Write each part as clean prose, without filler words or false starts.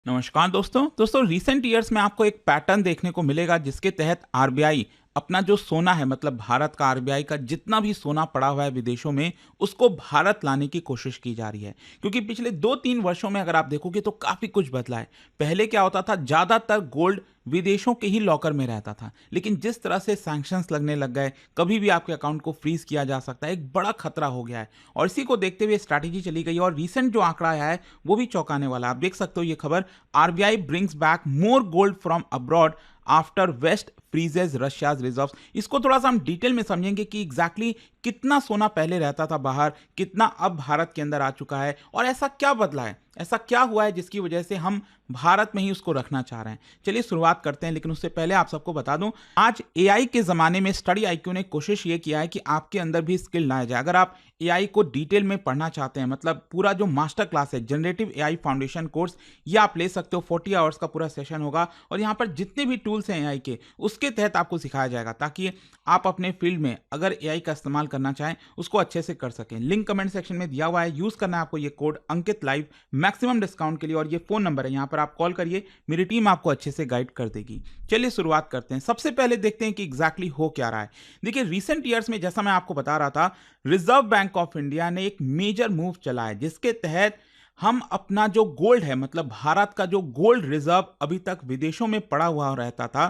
नमस्कार दोस्तों recent years में आपको एक पैटर्न देखने को मिलेगा जिसके तहत आरबीआई अपना जो सोना है मतलब भारत का आरबीआई का जितना भी सोना पड़ा हुआ है विदेशों में उसको भारत लाने की कोशिश की जा रही है क्योंकि पिछले 2-3 वर्षों में अगर आप देखोगे तो काफी कुछ बदला है। पहले क्या होता था, ज्यादातर गोल्ड विदेशों के ही लॉकर में रहता था, लेकिन जिस तरह से सैंक्शंस लगने लग गए, कभी भी आपके अकाउंट को फ्रीज किया जा सकता है, एक बड़ा खतरा हो गया है। और इसी को देखते हुए स्ट्रैटेजी चली गई और रिसेंट जो आंकड़ा आया है वो भी चौंकाने वाला है। आप देख सकते हो ये खबर, RBI brings back more gold from abroad after west freezes Russia's reserves. इसको थोड़ा सा हम डिटेल में समझेंगे कि एग्जैक्टली कितना सोना पहले रहता था बाहर, कितना अब भारत के अंदर आ चुका है और ऐसा क्या बदला है, ऐसा क्या हुआ है जिसकी वजह से हम भारत में ही उसको रखना चाह रहे हैं। चलिए शुरुआत करते हैं, लेकिन उससे पहले आप सबको बता दूं, आज एआई के जमाने में स्टडी आईक्यू ने कोशिश ये किया है कि आपके अंदर भी स्किल लाया जाए। अगर आप एआई को डिटेल में पढ़ना चाहते हैं, मतलब पूरा जो मास्टर क्लास है जनरेटिव एआई फाउंडेशन कोर्स, ये आप ले सकते हो। 40 आवर्स का पूरा सेशन होगा और यहाँ पर जितने भी टूल्स हैं एआई के उसके तहत आपको सिखाया जाएगा ताकि आप अपने फील्ड में अगर एआई का इस्तेमाल करना चाहें उसको अच्छे से कर सकें। लिंक कमेंट सेक्शन में दिया हुआ है, यूज करना है आपको ये code Ankit live maximum discount के लिए, और ये फोन नंबर है, यहाँ पर आप कॉल करिए, मेरी टीम आपको अच्छे से गाइड कर देगी। चलिए शुरुआत करते हैं। सबसे पहले देखते हैं कि एग्जैक्टली हो क्या रहा है। देखिए रिसेंट ईयर्स में जैसा मैं आपको बता रहा था, रिजर्व बैंक ऑफ इंडिया ने एक मेजर मूव चला है जिसके तहत हम अपना जो गोल्ड है, मतलब भारत का जो गोल्ड रिजर्व अभी तक विदेशों में पड़ा हुआ रहता था,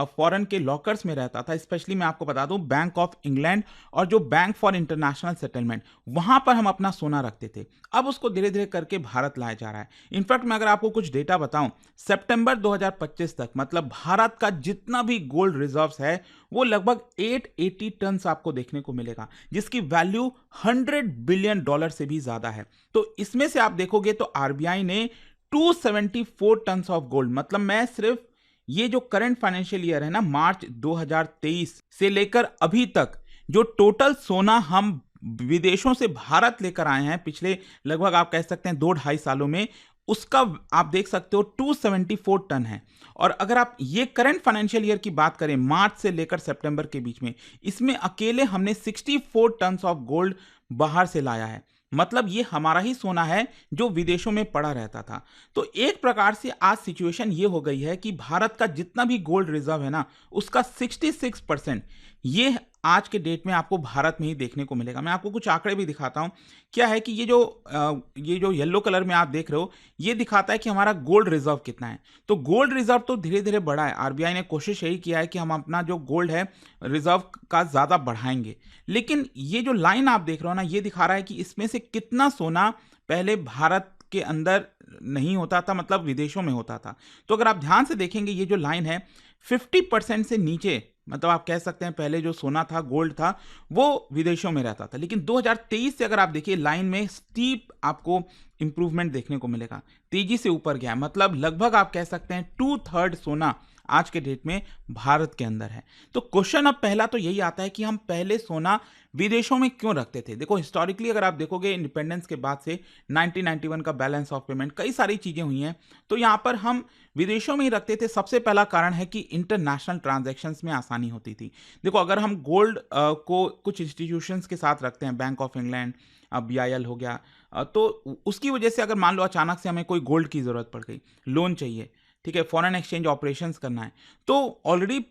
फॉरेन के लॉकर्स में रहता था, स्पेशली मैं आपको बता दूं बैंक ऑफ इंग्लैंड और जो बैंक फॉर इंटरनेशनल सेटलमेंट, वहां पर हम अपना सोना रखते थे। अब उसको धीरे धीरे करके भारत लाया जा रहा है। इनफैक्ट मैं अगर आपको कुछ डेटा बताऊं, सितंबर 2025 तक मतलब भारत का जितना भी गोल्ड रिजर्व्स है वो लगभग 880 टन आपको देखने को मिलेगा, जिसकी वैल्यू $100 बिलियन से भी ज्यादा है। तो इसमें से आप देखोगे तो आरबीआई ने 274 टन ऑफ गोल्ड, मतलब मैं सिर्फ ये जो करंट फाइनेंशियल ईयर है ना, मार्च 2023 से लेकर अभी तक जो टोटल सोना हम विदेशों से भारत लेकर आए हैं पिछले लगभग आप कह सकते हैं 2-2.5 सालों में, उसका आप देख सकते हो 274 टन है। और अगर आप ये करंट फाइनेंशियल ईयर की बात करें, मार्च से लेकर सितंबर के बीच में, इसमें अकेले हमने 64 टन ऑफ गोल्ड बाहर से लाया है। मतलब ये हमारा ही सोना है जो विदेशों में पड़ा रहता था। तो एक प्रकार से आज सिचुएशन ये हो गई है कि भारत का जितना भी गोल्ड रिजर्व है ना, उसका 66% ये आज के डेट में आपको भारत में ही देखने को मिलेगा। मैं आपको कुछ आंकड़े भी दिखाता हूं। क्या है कि ये जो येलो कलर में आप देख रहे हो, ये दिखाता है कि हमारा गोल्ड रिजर्व कितना है। तो गोल्ड रिजर्व तो धीरे धीरे बढ़ा है, आरबीआई ने कोशिश यही किया है कि हम अपना जो गोल्ड है रिजर्व का ज्यादा बढ़ाएंगे। लेकिन ये जो लाइन आप देख रहे हो ना, ये दिखा रहा है कि इसमें से कितना सोना पहले भारत के अंदर नहीं होता था, मतलब विदेशों में होता था। तो अगर आप ध्यान से देखेंगे ये जो लाइन है 50% से नीचे, मतलब आप कह सकते हैं पहले जो सोना था, गोल्ड था, वो विदेशों में रहता था। लेकिन 2023 से अगर आप देखिए लाइन में स्टीप आपको इंप्रूवमेंट देखने को मिलेगा, तेजी से ऊपर गया है। मतलब लगभग आप कह सकते हैं 2/3 सोना आज के डेट में भारत के अंदर है। तो क्वेश्चन अब पहला तो यही आता है कि हम पहले सोना विदेशों में क्यों रखते थे। देखो हिस्टोरिकली अगर आप देखोगे इंडिपेंडेंस के बाद से 1991 का बैलेंस ऑफ पेमेंट, कई सारी चीजें हुई हैं, तो यहां पर हम विदेशों में ही रखते थे। सबसे पहला कारण है कि इंटरनेशनल ट्रांजैक्शंस में आसानी होती थी। देखो अगर हम गोल्ड को कुछ इंस्टीट्यूशंस के साथ रखते हैं, बैंक ऑफ इंग्लैंड, बीआईएल हो गया, तो उसकी वजह से अगर मान लो अचानक से हमें कोई गोल्ड की जरूरत पड़ गई, लोन चाहिए, ठीक है, फॉरेन एक्सचेंज ऑपरेशंस करना है, तो ऑलरेडी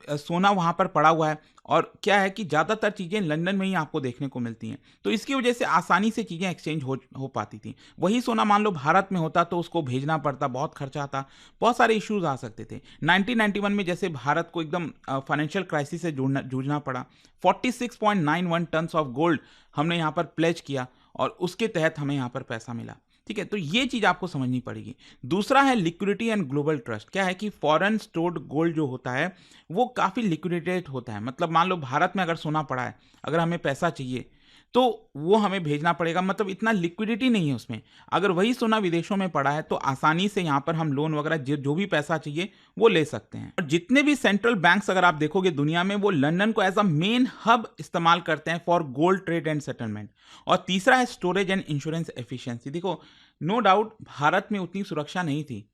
सोना वहां पर पड़ा हुआ है। और क्या है कि ज्यादातर चीजें लंदन में ही आपको देखने को मिलती हैं, तो इसकी वजह से आसानी से चीजें एक्सचेंज हो पाती थी। वही सोना मान लो भारत में होता तो उसको भेजना पड़ता, बहुत खर्चा आता, बहुत सारे इश्यूज आ सकते थे। 1991 में जैसे भारत को एकदम फाइनेंशियल क्राइसिस से जूझना पड़ा, 46.91 टन ऑफ गोल्ड हमने यहाँ पर प्लेज किया और उसके तहत हमें यहाँ पर पैसा मिला। ठीक है, तो ये चीज आपको समझनी पड़ेगी। दूसरा है लिक्विडिटी एंड ग्लोबल ट्रस्ट। क्या है कि फॉरेन स्टोर्ड गोल्ड जो होता है वो काफी लिक्विडेटेड होता है। मतलब मान लो भारत में अगर सोना पड़ा है, अगर हमें पैसा चाहिए तो वो हमें भेजना पड़ेगा, मतलब इतना लिक्विडिटी नहीं है उसमें। अगर वही सोना विदेशों में पड़ा है तो आसानी से यहाँ पर हम लोन वगैरह जो भी पैसा चाहिए वो ले सकते हैं। और जितने भी सेंट्रल बैंक्स अगर आप देखोगे दुनिया में, वो लंदन को एज अ मेन हब इस्तेमाल करते हैं for gold trade and settlement. और तीसरा है स्टोरेज एंड इंश्योरेंस एफिशिएंसी। देखो नो डाउट भारत में उतनी सुरक्षा नहीं थी,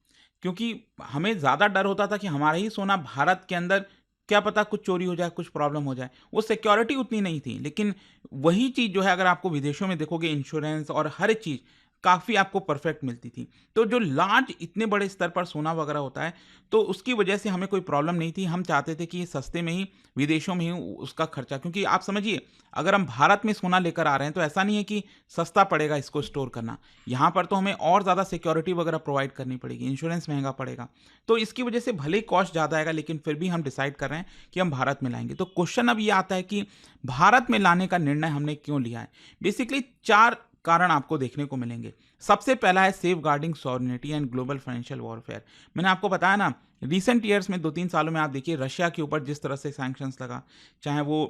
क्योंकि हमें ज्यादा डर होता था कि हमारा ही सोना भारत के अंदर, क्या पता कुछ चोरी हो जाए, कुछ प्रॉब्लम हो जाए, वो सिक्योरिटी उतनी नहीं थी। लेकिन वही चीज जो है अगर आपको विदेशों में देखोगे, इंश्योरेंस और हर चीज काफ़ी आपको परफेक्ट मिलती थी। तो जो लार्ज इतने बड़े स्तर पर सोना वगैरह होता है, तो उसकी वजह से हमें कोई प्रॉब्लम नहीं थी। हम चाहते थे कि सस्ते में ही, विदेशों में ही उसका खर्चा, क्योंकि आप समझिए, अगर हम भारत में सोना लेकर आ रहे हैं, तो ऐसा नहीं है कि सस्ता पड़ेगा इसको स्टोर करना। यहाँ पर तो हमें और ज़्यादा सिक्योरिटी वगैरह प्रोवाइड करनी पड़ेगी, इंश्योरेंस महँगा पड़ेगा। तो इसकी वजह से भले ही कॉस्ट ज़्यादा आएगा, लेकिन फिर भी हम डिसाइड कर रहे हैं कि हम भारत में लाएँगे। तो क्वेश्चन अब ये आता है कि भारत में लाने का निर्णय हमने क्यों लिया है? बेसिकली 4 कारण आपको देखने को मिलेंगे। सबसे पहला है safeguarding sovereignty and global financial warfare. मैंने आपको बताया ना, रीसेंट ईयर्स में 2-3 सालों में आप देखिए रशिया के ऊपर जिस तरह से सैंक्शंस लगा, चाहे वो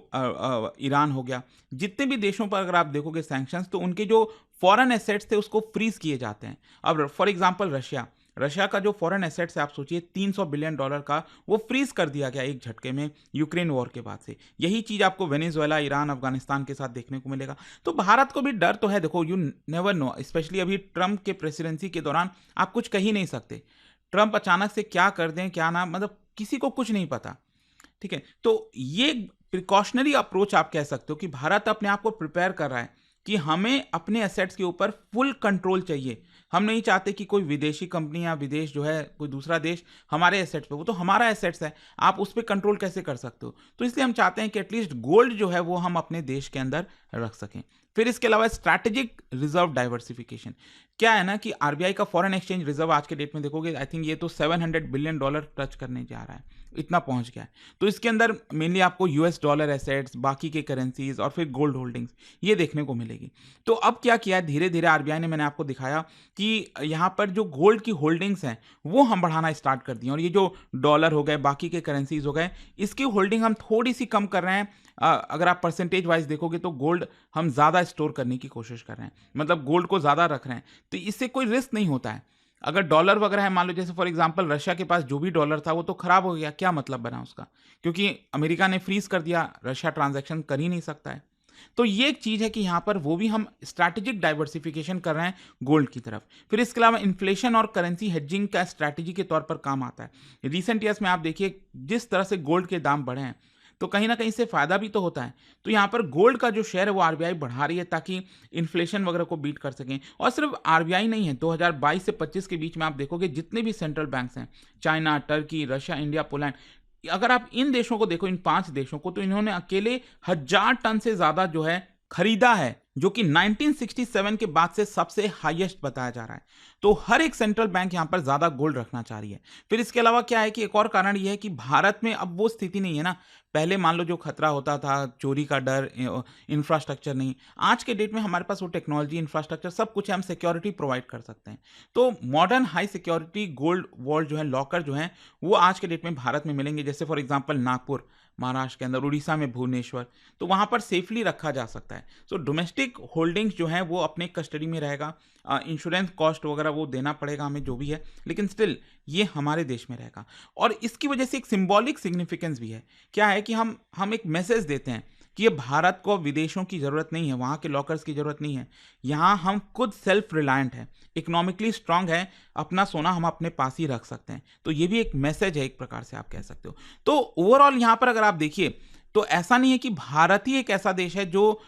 ईरान हो गया, जितने भी देशों पर अगर आप देखोगे सैंक्शंस, तो उनके जो फॉरेन एसेट्स थे उसको फ्रीज किए जाते हैं। अब फॉर एग्जांपल रशिया का जो फॉरेन एसेट्स है, आप सोचिए $300 बिलियन का, वो फ्रीज कर दिया गया एक झटके में यूक्रेन वॉर के बाद से। यही चीज़ आपको वेनेजुएला, ईरान, अफगानिस्तान के साथ देखने को मिलेगा। तो भारत को भी डर तो है, देखो, यू नेवर नो, स्पेशली अभी ट्रंप के प्रेसिडेंसी के दौरान आप कुछ कह ही नहीं सकते। ट्रंप अचानक से क्या कर दें, क्या ना, मतलब किसी को कुछ नहीं पता। ठीक है, तो ये प्रिकॉशनरी अप्रोच आप कह सकते हो कि भारत अपने आप को प्रिपेयर कर रहा है कि हमें अपने एसेट्स के ऊपर फुल कंट्रोल चाहिए। हम नहीं चाहते कि कोई विदेशी कंपनी या विदेश जो है, कोई दूसरा देश हमारे एसेट्स पे, वो तो हमारा एसेट्स है, आप उस पर कंट्रोल कैसे कर सकते हो? तो इसलिए हम चाहते हैं कि एटलीस्ट गोल्ड जो है वो हम अपने देश के अंदर रख सकें। फिर इसके अलावा स्ट्रैटेजिक रिजर्व डाइवर्सिफिकेशन। क्या है ना कि आरबीआई का फॉरेन एक्सचेंज रिजर्व आज के डेट में देखोगे, आई थिंक ये तो $700 बिलियन टच करने जा रहा है, इतना पहुंच गया है। तो इसके अंदर मेनली आपको यूएस डॉलर एसेट्स, बाकी के करेंसीज और फिर गोल्ड होल्डिंग्स, ये देखने को मिलेगी। तो अब क्या किया है, धीरे धीरे आरबीआई ने, मैंने आपको दिखाया कि यहाँ पर जो गोल्ड की होल्डिंग्स हैं वो हम बढ़ाना स्टार्ट कर दिए, और ये जो डॉलर हो गए, बाकी के करेंसीज हो गए, इसकी होल्डिंग हम थोड़ी सी कम कर रहे हैं। अगर आप परसेंटेज वाइज देखोगे तो गोल्ड हम ज़्यादा स्टोर करने की कोशिश कर रहे हैं, मतलब गोल्ड को ज़्यादा रख रहे हैं। तो इससे कोई रिस्क नहीं होता है। अगर डॉलर वगैरह है, मान लो जैसे फॉर एग्जांपल रशिया के पास जो भी डॉलर था वो तो खराब हो गया, क्या मतलब बना उसका? क्योंकि अमेरिका ने फ्रीज कर दिया, रशिया ट्रांजैक्शन कर ही नहीं सकता है। तो ये एक चीज़ है कि यहाँ पर वो भी हम स्ट्रैटेजिक डाइवर्सिफिकेशन कर रहे हैं गोल्ड की तरफ। फिर इसके अलावा इन्फ्लेशन और करेंसी हेजिंग का स्ट्रैटेजी के तौर पर काम आता है। रिसेंट ईयर्स में आप देखिए जिस तरह से गोल्ड के दाम बढ़े हैं, तो कहीं ना कहीं से फायदा भी तो होता है। तो यहाँ पर गोल्ड का जो शेयर है वो आरबीआई बढ़ा रही है ताकि इन्फ्लेशन वगैरह को बीट कर सकें। और सिर्फ आरबीआई नहीं है, 2022 से 25 के बीच में आप देखोगे जितने भी सेंट्रल बैंक्स हैं, China, Turkey, Russia, India, Poland, अगर आप इन देशों को देखो, इन 5 देशों को, तो इन्होंने अकेले 1000 टन से ज्यादा जो है खरीदा है, जो कि 1967 के बाद से सबसे हाईएस्ट बताया जा रहा है। तो हर एक सेंट्रल बैंक यहां पर ज्यादा गोल्ड रखना चाह रही है। फिर इसके अलावा क्या है कि एक और कारण यह है कि भारत में अब वो स्थिति नहीं है ना। पहले मान लो जो खतरा होता था, चोरी का डर, इंफ्रास्ट्रक्चर नहीं, आज के डेट में हमारे पास वो टेक्नोलॉजी, इंफ्रास्ट्रक्चर सब कुछ है, हम सिक्योरिटी प्रोवाइड कर सकते हैं। तो modern high security gold vault जो है, लॉकर जो है, वो आज के डेट में भारत में मिलेंगे। जैसे फॉर एग्जांपल नागपुर, महाराष्ट्र के अंदर, उड़ीसा में भुवनेश्वर, तो वहां पर सेफली रखा जा सकता है। सो डोमेस्टिक होल्डिंग्स जो है वो अपने कस्टडी में रहेगा। इंश्योरेंस कॉस्ट वगैरह वो देना पड़ेगा हमें, जो भी है, लेकिन स्टिल ये हमारे देश में रहेगा। और इसकी वजह से एक सिंबॉलिक सिग्निफिकेंस भी है। क्या है कि हम एक मैसेज देते हैं कि ये भारत को विदेशों की ज़रूरत नहीं है, वहाँ के लॉकर्स की ज़रूरत नहीं है। यहाँ हम खुद सेल्फ रिलायंट हैं, इकोनॉमिकली स्ट्रांग है, अपना सोना हम अपने पास ही रख सकते हैं। तो ये भी एक मैसेज है, एक प्रकार से आप कह सकते हो। तो ओवरऑल यहाँ पर अगर आप देखिए, तो ऐसा नहीं है कि भारत ही एक ऐसा देश है जो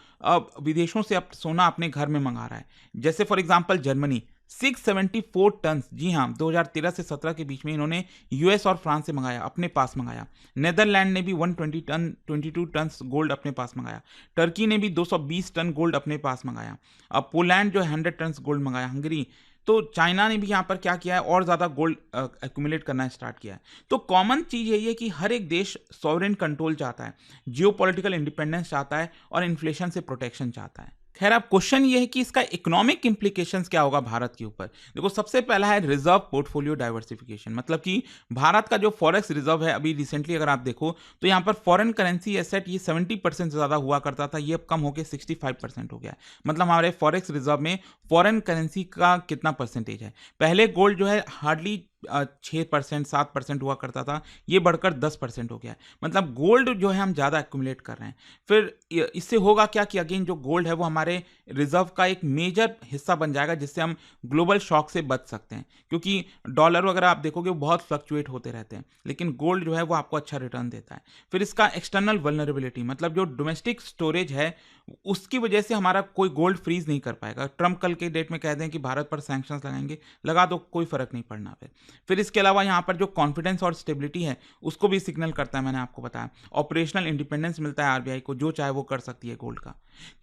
विदेशों से सोना अपने घर में मंगा रहा है। जैसे फॉर एग्जांपल जर्मनी 674 टन, जी हाँ, 2013 से 17 के बीच में इन्होंने यूएस और फ्रांस से मंगाया, अपने पास मंगाया। नेदरलैंड ने भी 122 टन गोल्ड अपने पास मंगाया। टर्की ने भी 220 टन गोल्ड अपने पास मंगाया। अब पोलैंड जो है 100 टन गोल्ड मंगाया। हंगरी, तो चाइना ने भी यहाँ पर क्या किया है, और ज़्यादा गोल्ड एक्यूमुलेट करना स्टार्ट किया है। तो कॉमन चीज़ यही है कि हर एक देश सॉवरेन कंट्रोल चाहता है, जियोपॉलिटिकल इंडिपेंडेंस चाहता है, और इन्फ्लेशन से प्रोटेक्शन चाहता है। खैर, अब क्वेश्चन ये है कि इसका इकोनॉमिक इंप्लीकेशंस क्या होगा भारत के ऊपर। देखो, सबसे पहला है रिजर्व पोर्टफोलियो डाइवर्सिफिकेशन, मतलब कि भारत का जो फॉरेक्स रिजर्व है, अभी रिसेंटली अगर आप देखो तो यहाँ पर फॉरेन करेंसी एसेट ये 70% से ज़्यादा हुआ करता था, ये अब कम होकर 65% हो गया है। मतलब हमारे फॉरेक्स रिजर्व में फॉरेन करेंसी का कितना परसेंटेज है। पहले गोल्ड जो है हार्डली 6% 7% हुआ करता था, ये बढ़कर 10% हो गया है। मतलब गोल्ड जो है हम ज़्यादा एक्यूमुलेट कर रहे हैं। फिर इससे होगा क्या कि अगेन जो गोल्ड है वो हमारे रिजर्व का एक मेजर हिस्सा बन जाएगा, जिससे हम ग्लोबल शॉक से बच सकते हैं, क्योंकि डॉलर वगैरह आप देखोगे वो बहुत फ्लक्चुएट होते रहते हैं, लेकिन गोल्ड जो है वो आपको अच्छा रिटर्न देता है। फिर इसका एक्सटर्नल वल्नरेबिलिटी, मतलब जो डोमेस्टिक स्टोरेज है उसकी वजह से हमारा कोई गोल्ड फ्रीज नहीं कर पाएगा। ट्रम्प कल के डेट में कह दें कि भारत पर सैंक्शंस लगाएंगे, लगा दो, कोई फर्क नहीं पड़ना। फिर इसके अलावा यहाँ पर जो कॉन्फिडेंस और स्टेबिलिटी है उसको भी सिग्नल करता है, मैंने आपको बताया। ऑपरेशनल इंडिपेंडेंस मिलता है आरबीआई को, जो चाहे वो कर सकती है गोल्ड का।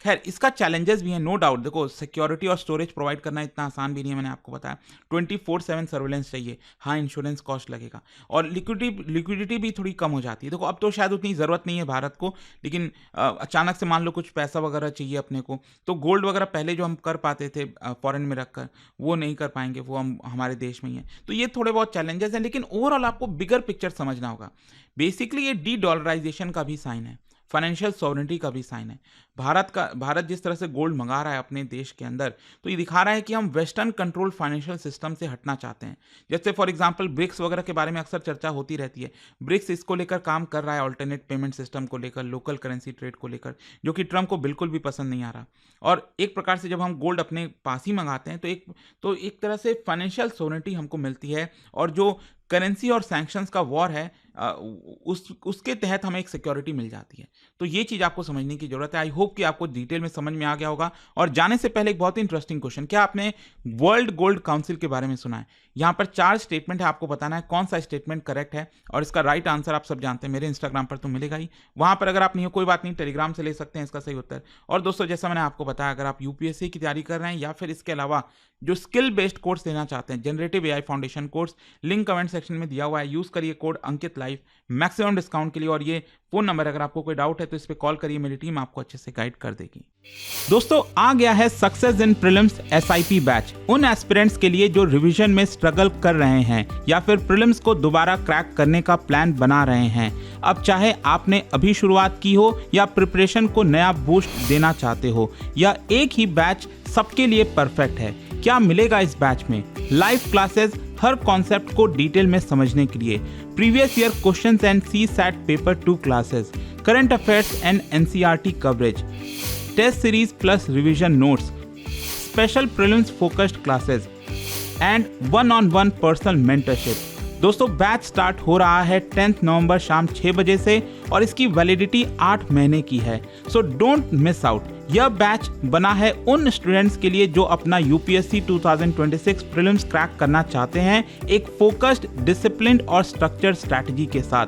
खैर इसका चैलेंजेस भी है, नो डाउट। देखो, सिक्योरिटी और स्टोरेज प्रोवाइड करना इतना आसान भी नहीं है, मैंने आपको बताया। 24/7 सर्वेलेंस चाहिए, हाँ इंश्योरेंस कॉस्ट लगेगा, और लिक्विडिटी भी थोड़ी कम हो जाती है। देखो अब तो शायद उतनी ज़रूरत नहीं है भारत को, लेकिन अचानक से मान लो कुछ पैसा वगैरह चाहिए अपने को, तो गोल्ड वगैरह पहले जो हम कर पाते थे फॉरेन में रखकर, वो नहीं कर पाएंगे, वो हम हमारे देश में ही है। तो ये थोड़े बहुत चैलेंजेस हैं, लेकिन ओवरऑल आपको बिगर पिक्चर समझना होगा। बेसिकली ये डी डॉलराइजेशन का भी साइन है, फाइनेंशियल सॉवरेनिटी का भी साइन है। भारत जिस तरह से गोल्ड मंगा रहा है अपने देश के अंदर, तो ये दिखा रहा है कि हम वेस्टर्न कंट्रोल फाइनेंशियल सिस्टम से हटना चाहते हैं। जैसे फॉर एग्जांपल ब्रिक्स वगैरह के बारे में अक्सर चर्चा होती रहती है। ब्रिक्स इसको लेकर काम कर रहा है, अल्टरनेट पेमेंट सिस्टम को लेकर, लोकल करेंसी ट्रेड को लेकर, जो कि ट्रम्प को बिल्कुल भी पसंद नहीं आ रहा। और एक प्रकार से जब हम गोल्ड अपने पास ही मंगाते हैं तो एक तरह से फाइनेंशियल सॉवरेनिटी हमको मिलती है, और जो करेंसी और सैंक्शंस का वॉर है उसके तहत हमें एक सिक्योरिटी मिल जाती है। तो ये चीज़ आपको समझने की जरूरत है। आई होप कि आपको डिटेल में समझ में आ गया होगा। और जाने से पहले एक बहुत ही इंटरेस्टिंग क्वेश्चन, क्या आपने वर्ल्ड गोल्ड काउंसिल के बारे में सुना है? यहाँ पर 4 स्टेटमेंट है, आपको बताना है कौन सा स्टेटमेंट करेक्ट है, और इसका राइट आंसर आप सब जानते हैं, मेरे इंस्टाग्राम पर तो मिलेगा ही। वहाँ पर अगर आप नहीं हो कोई बात नहीं, टेलीग्राम से ले सकते हैं इसका सही उत्तर। और दोस्तों जैसा मैंने आपको बताया, अगर आप यूपीएससी की तैयारी कर रहे हैं या फिर इसके अलावा जो स्किल बेस्ड कोर्स लेना चाहते हैं, generative AI foundation course, link comment section में दिया हुआ है, यूज करिए code Ankit live maximum discount के लिए। और ये फोन नंबर, अगर आपको कोई डाउट है तो इस पे कॉल करिए, मेरी टीम आपको अच्छे से गाइड कर देगी। दोस्तों आ गया है success in prelims SIP batch, उन एस्पिरेंट्स के लिए जो रिवीजन में स्ट्रगल कर रहे हैं या फिर प्रीलिम्स को दोबारा क्रैक करने का प्लान बना रहे हैं। अब चाहे आपने अभी शुरुआत की हो या प्रिपरेशन को नया बूस्ट देना चाहते हो, यह एक ही बैच सबके लिए परफेक्ट है। क्या मिलेगा इस बैच में? लाइव क्लासेस, हर कॉन्सेप्ट को डिटेल में समझने के लिए, previous year questions and CSAT paper 2 classes, current affairs and NCERT coverage, test series plus revision notes, special prelims focused classes and 1-on-1 personal mentorship. दोस्तों बैच स्टार्ट हो रहा है 10 नवंबर शाम 6 बजे से, और इसकी वैलिडिटी 8 महीने की है। So don't miss out. यह बैच बना है उन स्टूडेंट्स के लिए जो अपना यूपीएससी 2026 प्रीलिम्स क्रैक करना चाहते हैं, एक फोकस्ड, डिसिप्लिन्ड और स्ट्रक्चर्ड स्ट्रैटेजी के साथ।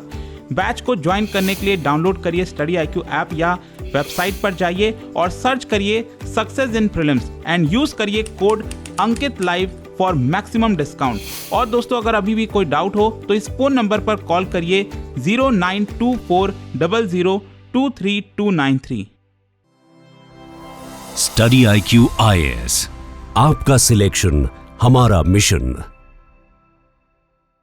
बैच को ज्वाइन करने के लिए डाउनलोड करिए स्टडी IQ ऐप या वेबसाइट पर जाइए और सर्च करिए success in prelims and use करिए code Ankit live for maximum discount. और दोस्तों अगर अभी भी कोई डाउट हो तो इस फोन नंबर पर कॉल करिए 092400239293। स्टडी IQ IAS, आपका सिलेक्शन हमारा मिशन।